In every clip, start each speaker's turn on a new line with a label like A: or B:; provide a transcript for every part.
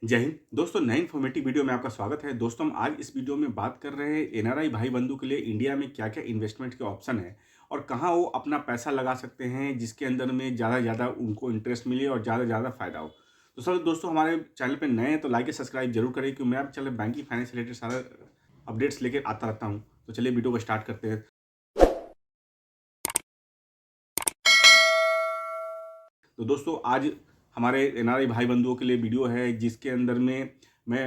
A: जय हिंद दोस्तों, नए इन्फॉर्मेटिव वीडियो में आपका स्वागत है। दोस्तों, हम आज इस वीडियो में बात कर रहे हैं एनआरआई भाई बंधु के लिए इंडिया में क्या क्या इन्वेस्टमेंट के ऑप्शन है और कहाँ वो अपना पैसा लगा सकते हैं जिसके अंदर में ज़्यादा से ज़्यादा उनको इंटरेस्ट मिले और ज़्यादा से ज़्यादा फायदा हो। तो सर दोस्तों, हमारे चैनल पे नए हैं तो लाइक और सब्सक्राइब जरूर करें क्योंकि मैं आप चैनल बैंकिंग फाइनेंस से रिलेटेड सारा अपडेट्स लेकर आता रहता हूँ। तो चलिए वीडियो को स्टार्ट करते हैं। तो दोस्तों, आज हमारे एनआरआई भाई बंधुओं के लिए वीडियो है जिसके अंदर में मैं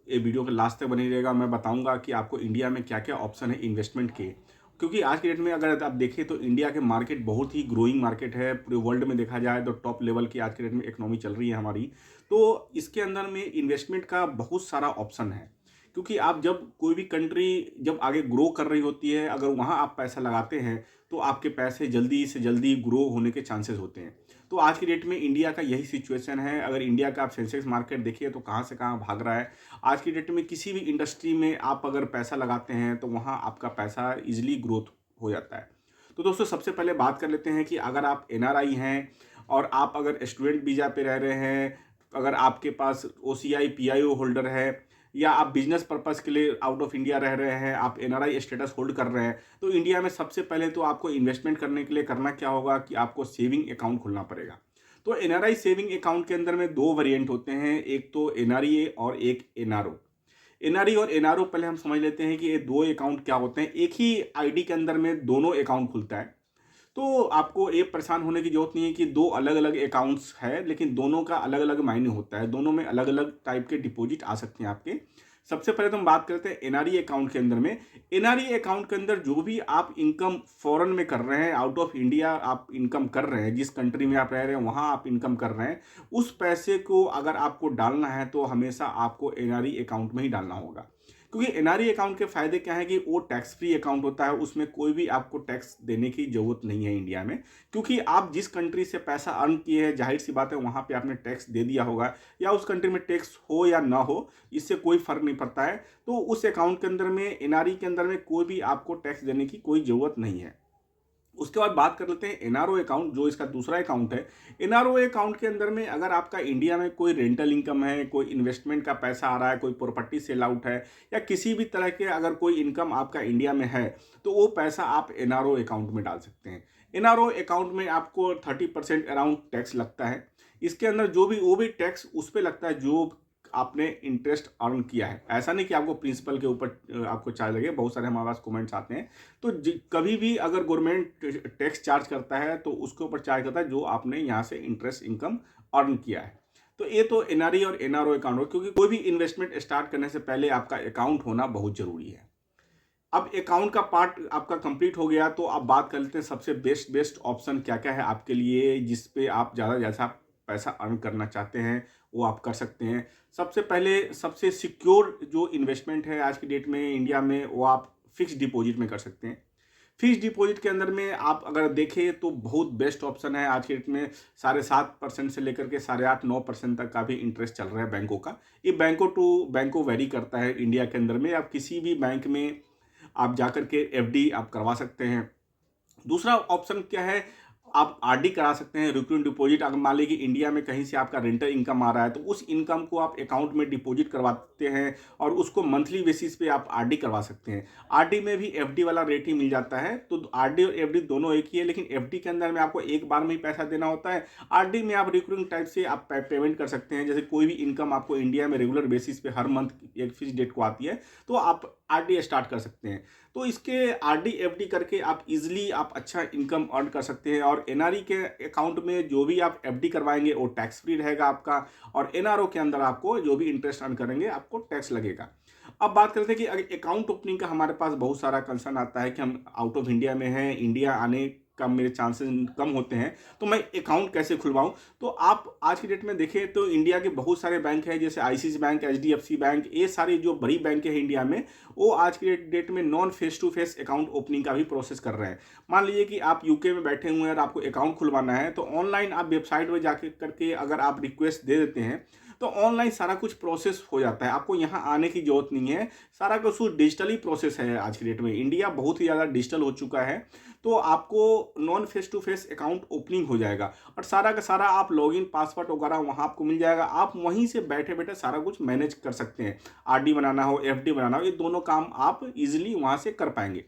A: ये वीडियो के लास्ट तक बनी रहेगा। मैं बताऊंगा कि आपको इंडिया में क्या क्या ऑप्शन है इन्वेस्टमेंट के, क्योंकि आज के डेट में अगर आप देखें तो इंडिया के मार्केट बहुत ही ग्रोइंग मार्केट है। पूरे वर्ल्ड में देखा जाए तो टॉप लेवल की आज के डेट में इकोनॉमी चल रही है हमारी। तो इसके अंदर में इन्वेस्टमेंट का बहुत सारा ऑप्शन है, क्योंकि आप जब कोई भी कंट्री जब आगे ग्रो कर रही होती है, अगर वहाँ आप पैसा लगाते हैं तो आपके पैसे जल्दी से जल्दी ग्रो होने के चांसेस होते हैं। तो आज की डेट में इंडिया का यही सिचुएशन है। अगर इंडिया का आप सेंसेक्स मार्केट देखिए तो कहाँ से कहाँ भाग रहा है। आज की डेट में किसी भी इंडस्ट्री में आप अगर पैसा लगाते हैं तो वहाँ आपका पैसा इजीली ग्रोथ हो जाता है। तो दोस्तों, सबसे पहले बात कर लेते हैं कि अगर आप एनआरआई हैं और आप अगर स्टूडेंट वीज़ा पे रह रहे हैं, अगर आपके पास ओसीआई पीआईओ होल्डर है या आप बिजनेस पर्पस के लिए आउट ऑफ इंडिया रह रहे हैं, आप एनआरआई स्टेटस होल्ड कर रहे हैं, तो इंडिया में सबसे पहले तो आपको इन्वेस्टमेंट करने के लिए करना क्या होगा कि आपको सेविंग अकाउंट खोलना पड़ेगा। तो एनआरआई सेविंग अकाउंट के अंदर में दो वेरिएंट होते हैं, एक तो एनआरईए और एक एनआरओ। एनआरई और एनआरओ पहले हम समझ लेते हैं कि ये दो अकाउंट क्या होते हैं। एक ही आईडी के अंदर में दोनों अकाउंट खुलता है, तो आपको ये परेशान होने की जरूरत नहीं है कि दो अलग अलग अकाउंट्स है, लेकिन दोनों का अलग अलग मायने होता है। दोनों में अलग अलग टाइप के डिपॉजिट आ सकते हैं आपके। सबसे पहले तो हम बात करते हैं एनआरई अकाउंट के अंदर में। एनआरई अकाउंट के अंदर जो भी आप इनकम फॉरेन में कर रहे हैं, आउट ऑफ इंडिया आप इनकम कर रहे हैं, जिस कंट्री में आप रह रहे हैं वहां आप इनकम कर रहे हैं, उस पैसे को अगर आपको डालना है तो हमेशा आपको एनआरई अकाउंट में ही डालना होगा। क्योंकि एनआरई अकाउंट के फायदे क्या है कि वो टैक्स फ्री अकाउंट होता है, उसमें कोई भी आपको टैक्स देने की जरूरत नहीं है इंडिया में। क्योंकि आप जिस कंट्री से पैसा अर्न किए हैं, जाहिर सी बात है वहां पे आपने टैक्स दे दिया होगा, या उस कंट्री में टैक्स हो या ना हो इससे कोई फर्क नहीं पड़ता है। तो उस अकाउंट के अंदर में, एनआरई के अंदर में, कोई भी आपको टैक्स देने की कोई जरूरत नहीं है। उसके बाद बात कर लेते हैं एनआरओ अकाउंट, जो इसका दूसरा अकाउंट है। एनआरओ अकाउंट के अंदर में अगर आपका इंडिया में कोई रेंटल इनकम है, कोई इन्वेस्टमेंट का पैसा आ रहा है, कोई प्रॉपर्टी सेल आउट है, या किसी भी तरह के अगर कोई इनकम आपका इंडिया में है, तो वो पैसा आप एनआरओ अकाउंट में डाल सकते हैं। एनआरओ अकाउंट में आपको 30% अराउंड टैक्स लगता है। इसके अंदर जो भी वो भी टैक्स उस पर लगता है जो आपने इंटरेस्ट अर्न किया है। ऐसा नहीं कि आपको प्रिंसिपल के ऊपर आपको चार्ज लगे। बहुत सारे हमारे पास कमेंट्स आते हैं। तो कभी भी अगर गवर्नमेंट टैक्स चार्ज करता है तो उसके ऊपर चार्ज करता है जो आपने यहाँ से इंटरेस्ट इनकम अर्न किया है। तो ये तो एनआरई और एनआरओ अकाउंट हो, क्योंकि कोई भी इन्वेस्टमेंट स्टार्ट करने से पहले आपका अकाउंट होना बहुत जरूरी है। अब अकाउंट का पार्ट आपका कंप्लीट हो गया तो आप बात कर लेते हैं सबसे बेस्ट बेस्ट ऑप्शन क्या क्या है आपके लिए, जिस पे आप ज़्यादा जैसा पैसा अर्न करना चाहते हैं वो आप कर सकते हैं। सबसे पहले सबसे सिक्योर जो इन्वेस्टमेंट है आज की डेट में इंडिया में, वो आप फिक्स डिपॉजिट में कर सकते हैं। फिक्स डिपॉजिट के अंदर में आप अगर देखें तो बहुत बेस्ट ऑप्शन है आज के डेट में। 7.5% से लेकर के 8.5-9% तक का भी इंटरेस्ट चल रहा है बैंकों का। ये बैंकों टू बैंकों वेरी करता है इंडिया के अंदर में। आप किसी भी बैंक में आप जाकर के एफडी आप करवा सकते हैं। दूसरा ऑप्शन क्या है, आप आरडी करा सकते हैं, रिकरिंग डिपॉजिट। अगर मान लीजिए इंडिया में कहीं से आपका रेंटल इनकम आ रहा है तो उस इनकम को आप अकाउंट में डिपॉजिट करवाते हैं और उसको मंथली बेसिस पे आप आरडी करवा सकते हैं। आरडी में भी एफडी वाला रेट ही मिल जाता है। तो आरडी और एफडी दोनों एक ही है, लेकिन एफडी के अंदर में आपको एक बार में ही पैसा देना होता है। आरडी में आप रिकरिंग टाइप से आप पेमेंट कर सकते हैं। जैसे कोई भी इनकम आपको इंडिया में रेगुलर बेसिस पे हर मंथ एक फिक्स डेट को आती है तो आप आरडी स्टार्ट कर सकते हैं। तो इसके आरडी एफडी करके आप इजीली आप अच्छा इनकम अर्न कर सकते हैं। और एनआरई के अकाउंट में जो भी आप एफडी करवाएंगे वो टैक्स फ्री रहेगा आपका, और एनआरओ के अंदर आपको जो भी इंटरेस्ट अर्न करेंगे आपको टैक्स लगेगा। अब बात करते हैं कि अगर अकाउंट ओपनिंग का हमारे पास बहुत सारा कंसर्न आता है कि हम आउट ऑफ इंडिया में हैं, इंडिया आने का मेरे चांसेस कम होते हैं, तो मैं अकाउंट कैसे खुलवाऊं। तो आप आज की डेट में देखें तो इंडिया के बहुत सारे बैंक हैं, जैसे आईसीआईसी बैंक, एचडीएफसी बैंक, ये सारी जो बड़ी बैंक है इंडिया में, वो आज की डेट में non face to face account opening का भी प्रोसेस कर रहे हैं। मान लीजिए कि आप यूके में बैठे हुए हैं और आपको अकाउंट खुलवाना है, तो ऑनलाइन आप वेबसाइट में जाके करके अगर आप रिक्वेस्ट दे देते हैं तो ऑनलाइन सारा कुछ प्रोसेस हो जाता है, आपको यहाँ आने की ज़रूरत नहीं है, सारा कुछ डिजिटली प्रोसेस है। आज की डेट में इंडिया बहुत ही ज़्यादा डिजिटल हो चुका है, तो आपको non face to face account opening हो जाएगा और सारा का सारा आप लॉगिन पासवर्ड वगैरह वहाँ आपको मिल जाएगा। आप वहीं से बैठे बैठे सारा कुछ मैनेज कर सकते हैं। आरडी बनाना हो, एफडी बनाना हो, ये दोनों काम आप इजीली वहाँ से कर पाएंगे।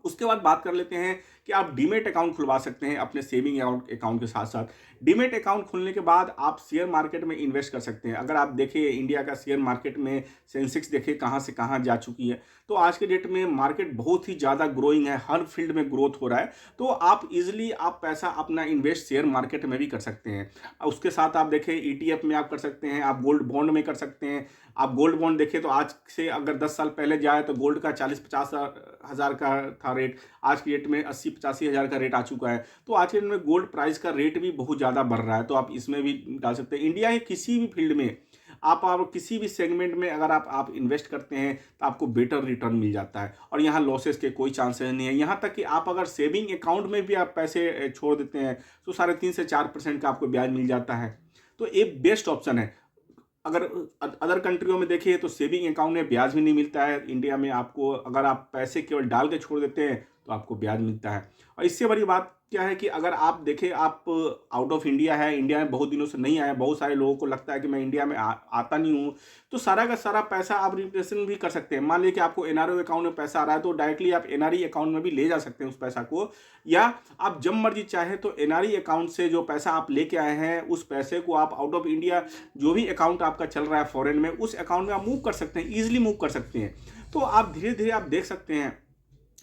A: उसके बाद बात कर लेते हैं कि आप डीमेट अकाउंट खुलवा सकते हैं अपने सेविंग अकाउंट के साथ साथ। डीमेट अकाउंट खुलने के बाद आप शेयर मार्केट में इन्वेस्ट कर सकते हैं। अगर आप देखें इंडिया का शेयर मार्केट में सेंसेक्स देखें कहाँ से कहाँ जा चुकी है, तो आज के डेट में मार्केट बहुत ही ज़्यादा ग्रोइंग है, हर फील्ड में ग्रोथ हो रहा है। तो आप इजीली आप पैसा अपना इन्वेस्ट शेयर मार्केट में भी कर सकते हैं। उसके साथ आप देखें ईटीएफ में आप कर सकते हैं, आप गोल्ड बॉन्ड में कर सकते हैं। आप गोल्ड बॉन्ड देखें तो आज से अगर 10 साल पहले जाए तो गोल्ड का 40-50 हज़ार का था रेट, आज की डेट में 80-85 हज़ार का रेट आ चुका है। तो आज के डेट में गोल्ड प्राइस का रेट भी बहुत ज़्यादा बढ़ रहा है, तो आप इसमें भी डाल सकते हैं। इंडिया के किसी भी फील्ड में आप किसी भी सेगमेंट में अगर आप इन्वेस्ट करते हैं तो आपको बेटर रिटर्न मिल जाता है और यहाँ लॉसेस के कोई चांसेस नहीं है। यहाँ तक कि आप अगर सेविंग अकाउंट में भी आप पैसे छोड़ देते हैं तो 3.5 से 4% का आपको ब्याज मिल जाता है। तो एक बेस्ट ऑप्शन है। अगर अदर कंट्रियों में देखिए तो सेविंग अकाउंट में ब्याज भी नहीं मिलता है, इंडिया में आपको अगर आप पैसे केवल डाल के छोड़ देते हैं तो आपको ब्याज मिलता है। और इससे बड़ी बात क्या है कि अगर आप देखें आप आउट ऑफ इंडिया है, इंडिया में बहुत दिनों से नहीं आया, बहुत सारे लोगों को लगता है कि मैं इंडिया में आता नहीं हूँ, तो सारा का सारा पैसा आप रिप्लेसमेंट भी कर सकते हैं। मान लीजिए कि आपको एनआरओ अकाउंट में पैसा आ रहा है तो डायरेक्टली आप एनआरई अकाउंट में भी ले जा सकते हैं उस पैसा को, या आप जब मर्जी चाहे तो एनआरई अकाउंट से जो पैसा आप लेके आए हैं उस पैसे को आप आउट ऑफ इंडिया जो भी अकाउंट आपका चल रहा है फॉरेन में, उस अकाउंट में आप मूव कर सकते हैं, ईजिली मूव कर सकते हैं। तो आप धीरे धीरे आप देख सकते हैं।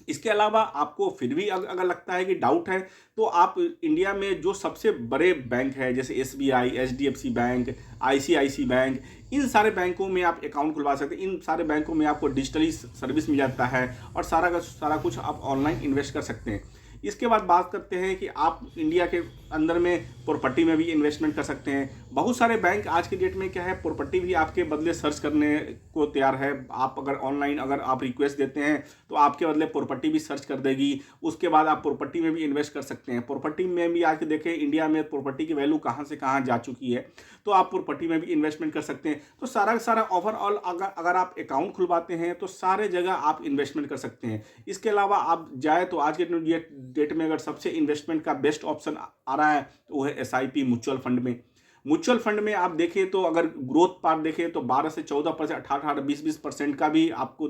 A: इसके अलावा आपको फिर भी अगर लगता है कि डाउट है तो आप इंडिया में जो सबसे बड़े बैंक है जैसे SBI, HDFC bank, ICICI bank, इन सारे बैंकों में आप अकाउंट खुलवा सकते हैं। इन सारे बैंकों में आपको डिजिटली सर्विस मिल जाता है और सारा का सारा कुछ आप ऑनलाइन इन्वेस्ट कर सकते हैं। इसके बाद बात करते हैं कि आप इंडिया के अंदर में प्रॉपर्टी में भी इन्वेस्टमेंट कर सकते हैं। बहुत सारे बैंक आज के डेट में क्या है, प्रॉपर्टी भी आपके बदले सर्च करने को तैयार है। आप अगर ऑनलाइन अगर आप रिक्वेस्ट देते हैं तो आपके बदले प्रॉपर्टी भी सर्च कर देगी। उसके बाद आप प्रॉपर्टी में भी इन्वेस्ट कर सकते हैं। प्रॉपर्टी में भी आज देखें इंडिया में प्रॉपर्टी की वैल्यू कहाँ से कहाँ जा चुकी है, तो आप प्रॉपर्टी में भी इन्वेस्टमेंट कर सकते हैं। तो सारा सारा ओवरऑल अगर आप अकाउंट खुलवाते हैं तो सारे जगह आप इन्वेस्टमेंट कर सकते हैं। इसके अलावा आप जाए तो आज के डेट में अगर सबसे इन्वेस्टमेंट का बेस्ट ऑप्शन आ रहा है तो वो है एसआईपी म्यूचुअल फंड में। म्यूचुअल फंड में आप देखें तो अगर ग्रोथ पार्ट देखें तो 12 से 14%, 18-20% का भी आपको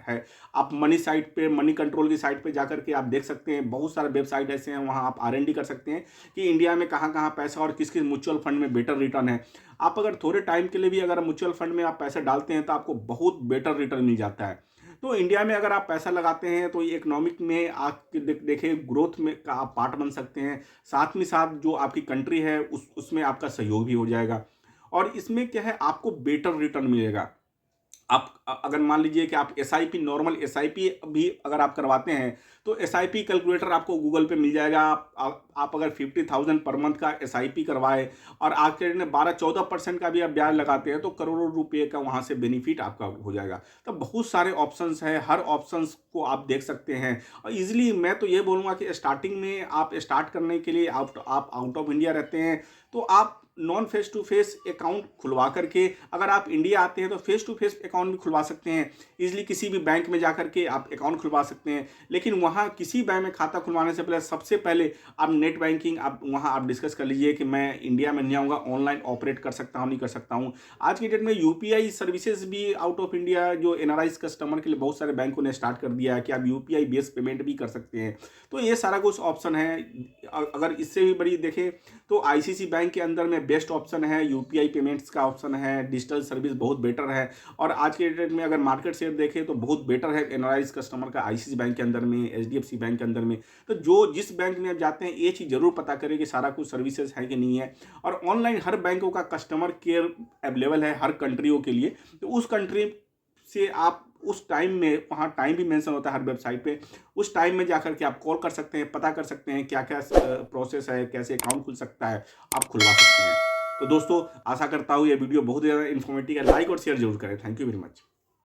A: है। आप मनी साइट पे, मनी कंट्रोल की साइट पे जाकर के आप देख सकते हैं, बहुत सारे वेबसाइट ऐसे हैं, वहाँ आप आरएनडी कर सकते हैं कि इंडिया में कहाँ कहाँ पैसा और किस किस म्यूचुअल फंड में बेटर रिटर्न है। आप अगर थोड़े टाइम के लिए भी अगर म्यूचुअल फंड में आप पैसा डालते हैं तो आपको बहुत बेटर रिटर्न मिल जाता है। तो इंडिया में अगर आप पैसा लगाते हैं तो ये इकोनॉमिक में आप देखें ग्रोथ में का आप पार्ट बन सकते हैं। साथ में साथ जो आपकी कंट्री है उसमें आपका सहयोग भी हो जाएगा और इसमें क्या है आपको बेटर रिटर्न मिलेगा। आप अगर मान लीजिए कि आप एसआईपी, नॉर्मल एसआईपी भी अगर आप करवाते हैं तो एसआईपी कैलकुलेटर आपको गूगल पे मिल जाएगा। आप अगर 50,000 पर मंथ का एसआईपी करवाए और आपके 12-14% का भी आप ब्याज लगाते हैं तो करोड़ों रुपए का वहाँ से बेनिफिट आपका हो जाएगा। तो बहुत सारे ऑप्शंस हैं, हर ऑप्शंस को आप देख सकते हैं और ईजिली मैं तो ये बोलूँगा कि स्टार्टिंग में आप स्टार्ट करने के लिए आप आउट ऑफ इंडिया रहते हैं तो आप non face to face account खुलवा करके, अगर आप इंडिया आते हैं तो फेस टू फेस अकाउंट भी खुलवा सकते हैं। इजीली किसी भी बैंक में जाकर के आप अकाउंट खुलवा सकते हैं, लेकिन वहाँ किसी बैंक में खाता खुलवाने से पहले सबसे पहले आप नेट बैंकिंग आप वहाँ आप डिस्कस कर लीजिए कि मैं इंडिया में नहीं आऊँगा, ऑनलाइन ऑपरेट कर सकता हूँ नहीं कर सकता हूँ। आज की डेट में यूपीआई सर्विसेज भी आउट ऑफ इंडिया जो एनआरआई कस्टमर के लिए बहुत सारे बैंकों ने स्टार्ट कर दिया है कि आप यूपीआई बेस्ड पेमेंट भी कर सकते हैं। तो ये सारा कुछ ऑप्शन है। अगर इससे भी बड़ी देखें तो आईसीसी बैंक के अंदर में बेस्ट ऑप्शन है, यूपीआई पेमेंट्स का ऑप्शन है, डिजिटल सर्विस बहुत बेटर है और आज के डेट में अगर मार्केट शेयर देखें तो बहुत बेटर है एनआरआईज कस्टमर का आईसीसी बैंक के अंदर में, एचडीएफसी बैंक के अंदर में। तो जो जिस बैंक में आप जाते हैं ये चीज़ जरूर पता करें कि सारा कुछ सर्विसेज है कि नहीं है। और ऑनलाइन हर बैंकों का कस्टमर केयर अवेलेबल है हर कंट्रियों के लिए, तो उस कंट्री से आप उस टाइम में, वहाँ टाइम भी मेंशन होता है हर वेबसाइट पे, उस टाइम में जाकर के आप कॉल कर सकते हैं, पता कर सकते हैं क्या क्या प्रोसेस है, कैसे अकाउंट खुल सकता है, आप खुलवा सकते हैं। तो दोस्तों आशा करता हूँ ये वीडियो बहुत ज़्यादा इन्फॉर्मेटिव है, लाइक और शेयर जरूर करें। Thank you very much.